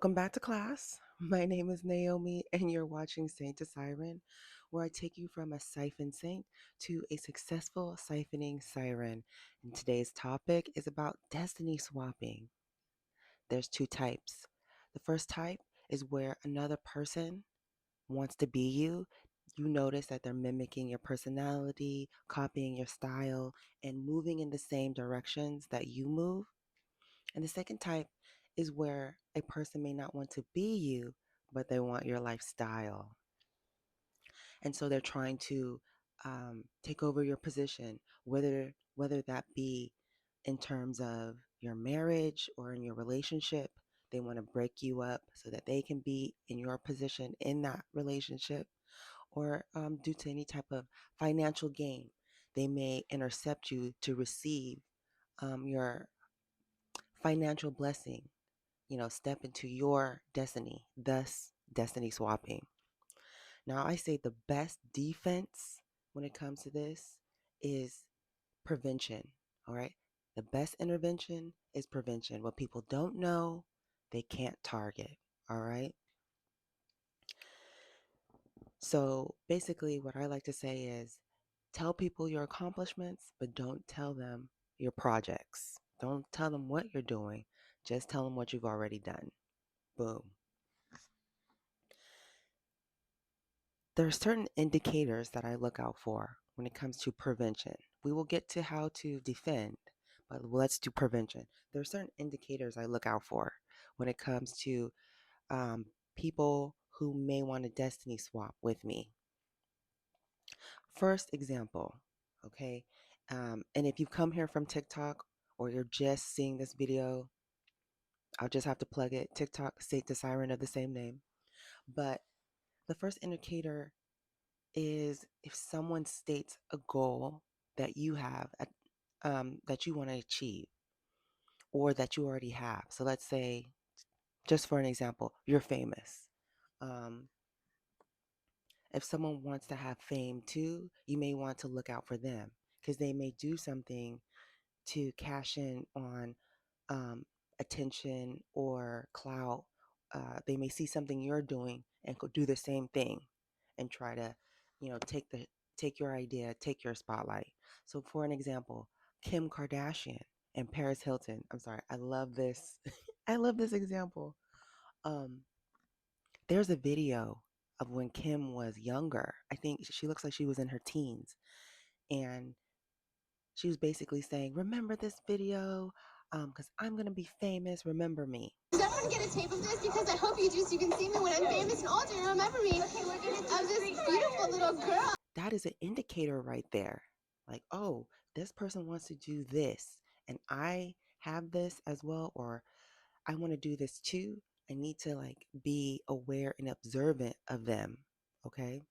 Welcome back to class. My name is Naomi, and you're watching Saint to Siren, where I take you from a siphon saint to a successful siphoning siren. And today's topic is about destiny swapping. There's two types. The first type is where another person wants to be you. You notice that they're mimicking your personality, copying your style, and moving in the same directions that you move. And the second type is where a person may not want to be you, but they want your lifestyle. And so they're trying to take over your position, whether that be in terms of your marriage or in your relationship. They want to break you up so that they can be in your position in that relationship, or due to any type of financial gain. They may intercept you to receive your financial blessing, step into your destiny, thus destiny swapping. Now, I say the best defense when it comes to this is prevention. All right. The best intervention is prevention. What people don't know, they can't target. All right. So basically, what I like to say is tell people your accomplishments, but don't tell them your projects. Don't tell them what you're doing. Just tell them what you've already done. Boom. There are certain indicators that I look out for when it comes to prevention. We will get to how to defend, but let's do prevention. There are certain indicators I look out for when it comes to um, people who may want to destiny swap with me. First example, okay? And if you've come here from TikTok or you're just seeing this video, I'll just have to plug it. TikTok, State the Siren of the same name. But the first indicator is if someone states a goal that you have that you want to achieve or that you already have. So let's say, just for an example, you're famous. Um, if someone wants to have fame too, you may want to look out for them because they may do something to cash in on um, attention or clout. They may see something you're doing and go do the same thing and try to, take your idea, take your spotlight. So, for an example, Kim Kardashian and Paris Hilton. I'm sorry, I love this. I love this example. Um, there's a video of when Kim was younger. I think she looks like she was in her teens, and she was basically saying, "Remember this video? Because I'm gonna be famous. Remember me." Does everyone get a tape of this? Because I hope you do so you can see me when I'm famous and older and remember me. Okay, we're gonna I'm this beautiful little girl. That is an indicator right there. Like, oh, this person wants to do this, and I have this as well, or I want to do this too. I need to like be aware and observant of them. Okay,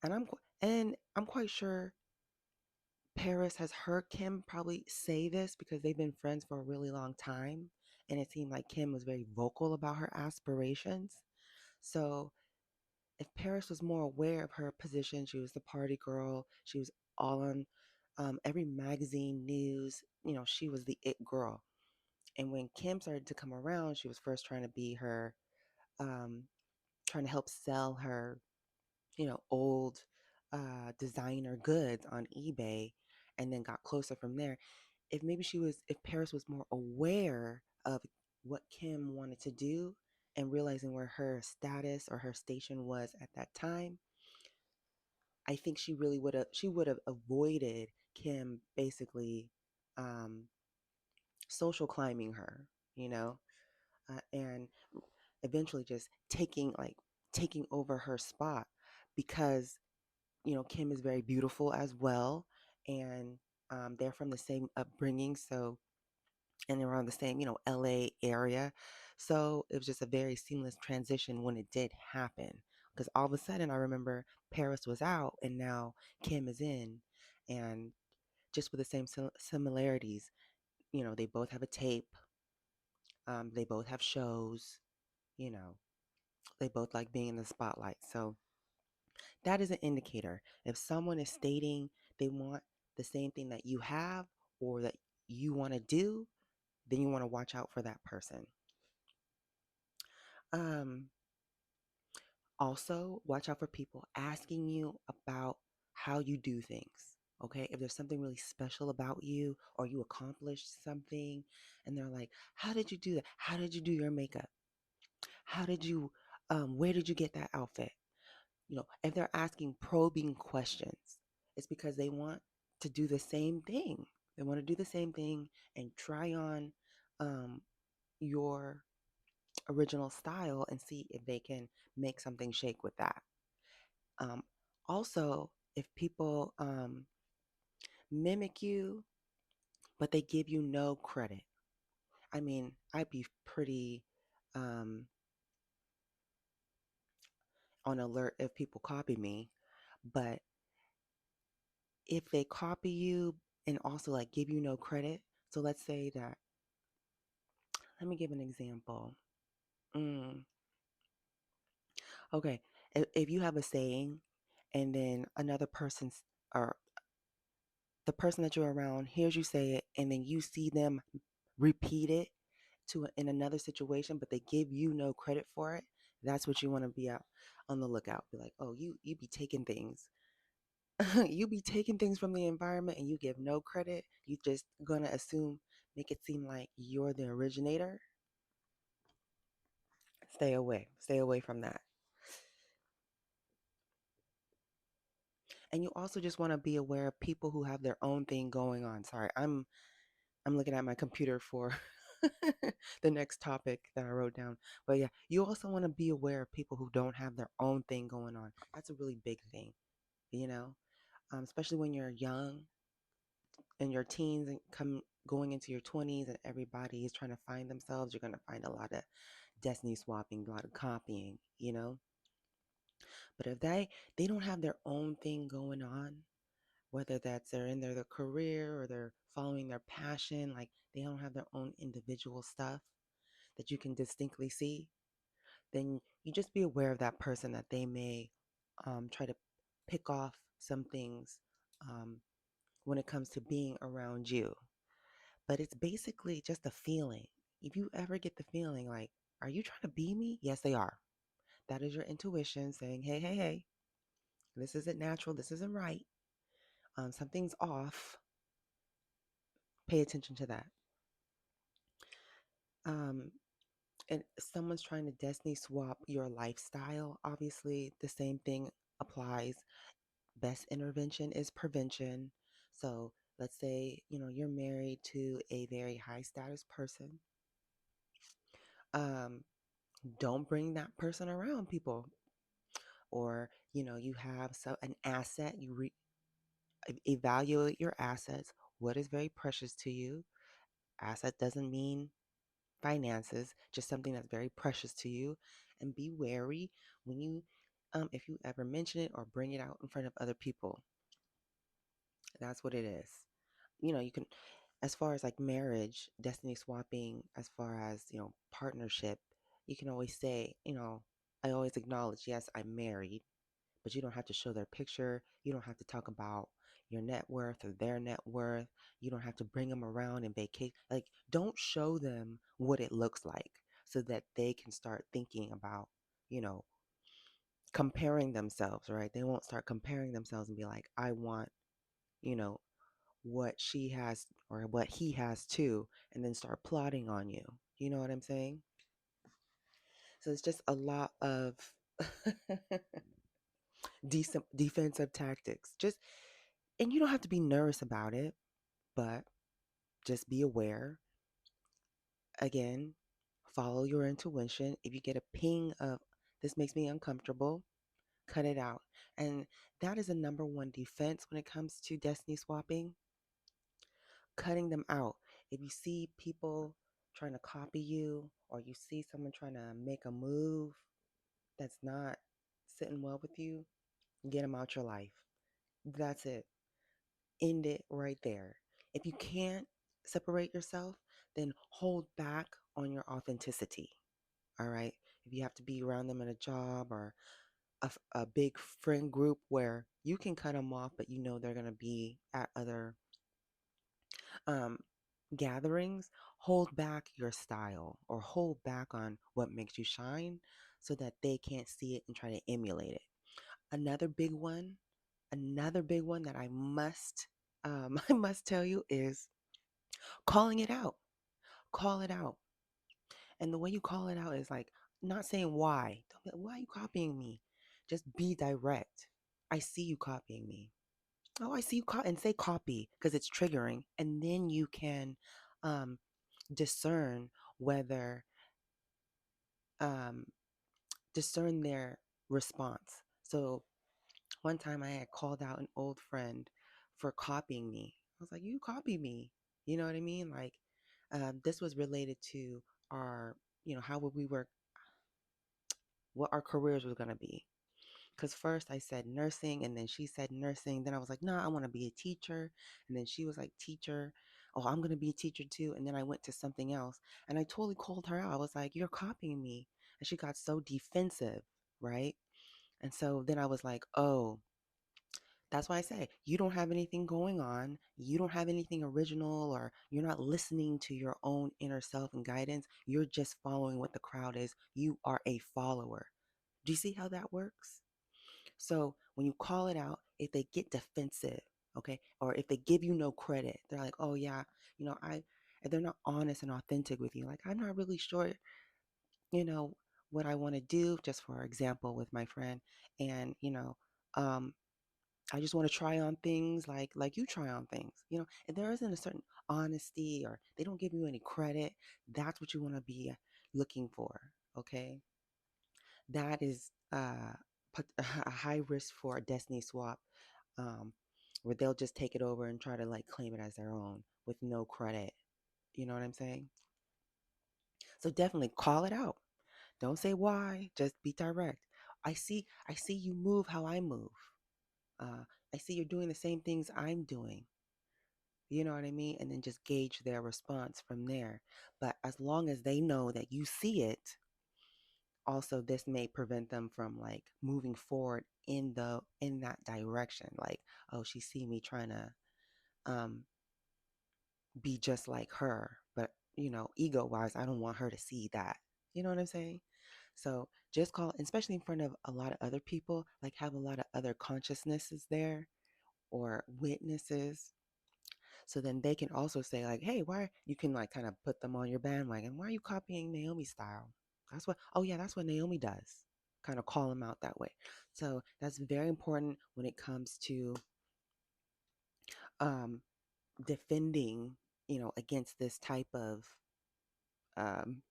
and I'm quite sure Paris has heard Kim probably say this because they've been friends for a really long time, and it seemed like Kim was very vocal about her aspirations. So if Paris was more aware of her position, she was the party girl, she was all on every magazine news, she was the it girl. And when Kim started to come around, she was first trying to be her, um, trying to help sell her, old designer goods on eBay, and then got closer from there. If Paris was more aware of what Kim wanted to do and realizing where her status or her station was at that time, I think she would have avoided Kim basically um, social climbing her, you know, and eventually just taking over her spot because Kim is very beautiful as well, and they're from the same upbringing, so and around the same LA area, so it was just a very seamless transition when it did happen. Because all of a sudden, I remember Paris was out, and now Kim is in, and just with the same similarities, they both have a tape, they both have shows, you know, they both like being in the spotlight. So that is an indicator. If someone is stating they want the same thing that you have or that you want to do, then you want to watch out for that person. Um, Also, watch out for people asking you about how you do things. Okay, if there's something really special about you or you accomplished something, and they're like, "How did you do that? How did you do your makeup? How did you, where did you get that outfit?" If they're asking probing questions, it's because they want to do the same thing. They want to do the same thing and try on um, your original style and see if they can make something shake with that. Um, Also, if people mimic you, but they give you no credit, I mean, I'd be pretty um, on alert if people copy me. But if they copy you and also like give you no credit, so let's say that, let me give an example. Mm, okay, if you have a saying and then another person's or the person that you're around hears you say it and then you see them repeat it in another situation, but they give you no credit for it, that's what you want to be out on the lookout. Be like, oh, you be taking things. You be taking things from the environment and you give no credit. You just gonna assume, make it seem like you're the originator. Stay away. Stay away from that. And you also just want to be aware of people who have their own thing going on. Sorry, I'm looking at my computer for the next topic that I wrote down. But yeah, you also want to be aware of people who don't have their own thing going on. That's a really big thing, you know, especially when you're young in your teens and come going into your 20s and everybody is trying to find themselves. You're going to find a lot of destiny swapping, a lot of copying. But if they don't have their own thing going on, whether that's they're in their career or they're following their passion, like they don't have their own individual stuff that you can distinctly see, then you just be aware of that person that they may try to pick off some things um, when it comes to being around you. But it's basically just a feeling. If you ever get the feeling like, are you trying to be me? Yes, they are. That is your intuition saying, hey, hey, hey, this isn't natural. This isn't right. Something's off. Pay attention to that. Um, and someone's trying to destiny swap your lifestyle. Obviously, the same thing applies. Best intervention is prevention. So let's say, you're married to a very high status person. Um, don't bring that person around people. Or, you have an asset, evaluate your assets. What is very precious to you? Asset doesn't mean finances, just something that's very precious to you. And be wary when if you ever mention it or bring it out in front of other people. That's what it is. You can, as far as like marriage, destiny swapping, as far as, partnership, you can always say, I always acknowledge, yes, I'm married, but you don't have to show their picture. You don't have to talk about your net worth or their net worth. You don't have to bring them around and vacate. Like, don't show them what it looks like so that they can start thinking about, you know, comparing themselves, right? They won't start comparing themselves and be like, I want, you know, what she has or what he has too, and then start plotting on you. You know what I'm saying? So it's just a lot of defensive tactics. And you don't have to be nervous about it, but just be aware. Again, follow your intuition. If you get a ping of this makes me uncomfortable, cut it out. And that is a number one defense when it comes to destiny swapping, cutting them out. If you see people trying to copy you or you see someone trying to make a move that's not sitting well with you, get them out your life. That's it. End it right there. If you can't separate yourself, then hold back on your authenticity. All right. If you have to be around them in a job or a big friend group where you can cut them off, but they're going to be at other um, gatherings, hold back your style or hold back on what makes you shine so that they can't see it and try to emulate it. Another big one, another big one that I must I must tell you is calling it out. Call it out. And the way you call it out is like not saying why. Don't be like, why are you copying me? Just be direct. I see you copying me. Oh, I see you and say copy because it's triggering. And then you can um, discern whether um, discern their response. So one time I had called out an old friend for copying me. I was like, you copy me. You know what I mean? Like, this was related to our, how would we work, what our careers were going to be. Because first I said nursing, and then she said nursing. Then I was like, no, I want to be a teacher. And then she was like, teacher. Oh, I'm going to be a teacher too. And then I went to something else. And I totally called her out. I was like, you're copying me. And she got so defensive, right? And so then I was like, oh, that's why I say you don't have anything going on. You don't have anything original, or you're not listening to your own inner self and guidance. You're just following what the crowd is. You are a follower. Do you see how that works? So when you call it out, if they get defensive, okay, or if they give you no credit, they're like, oh yeah, if they're not honest and authentic with you, like, I'm not really sure, you know, what I want to do, just for example, with my friend, and, um, I just want to try on things like you try on things. If there isn't a certain honesty or they don't give you any credit, that's what you want to be looking for, okay? That is a high risk for a destiny swap, um, where they'll just take it over and try to like claim it as their own with no credit. You know what I'm saying? So definitely call it out. Don't say why, just be direct. I see you move how I move. Uh, I see you're doing the same things I'm doing. You know what I mean? And then just gauge their response from there. But as long as they know that you see it, also this may prevent them from like moving forward in that direction. Like, oh, she see me trying to um be just like her, but ego wise, I don't want her to see that. You know what I'm saying? So just call, especially in front of a lot of other people, like have a lot of other consciousnesses there or witnesses. So then they can also say like, hey, why, you can like kind of put them on your bandwagon. Why are you copying Naomi style? Oh yeah, that's what Naomi does. Kind of call them out that way. So that's very important when it comes to um, defending, against this type of, um,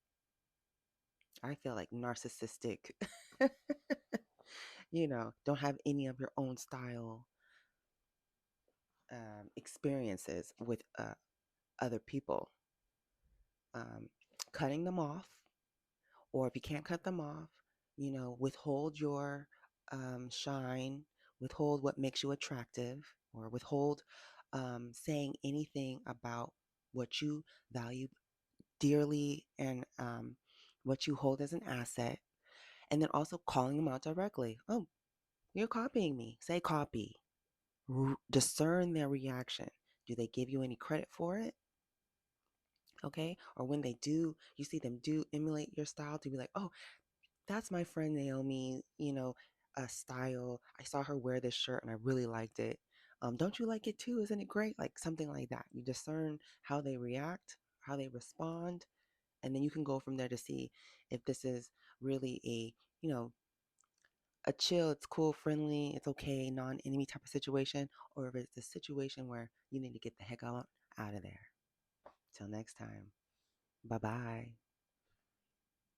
I feel like narcissistic, don't have any of your own style experiences with other people. Um, Cutting them off, or if you can't cut them off, withhold your shine, withhold what makes you attractive, or withhold saying anything about what you value dearly and what you hold as an asset. And then also calling them out directly. Oh, you're copying me. Say copy. Discern their reaction. Do they give you any credit for it? Okay. Or when they do, you see them do emulate your style, to be like, oh, that's my friend Naomi, style. I saw her wear this shirt and I really liked it. Don't you like it too? Isn't it great? Like something like that. You discern how they react, how they respond, and then you can go from there to see if this is really a chill, it's cool, friendly, it's okay, non-enemy type of situation, or if it's a situation where you need to get the heck out of there. Till next time. Bye bye.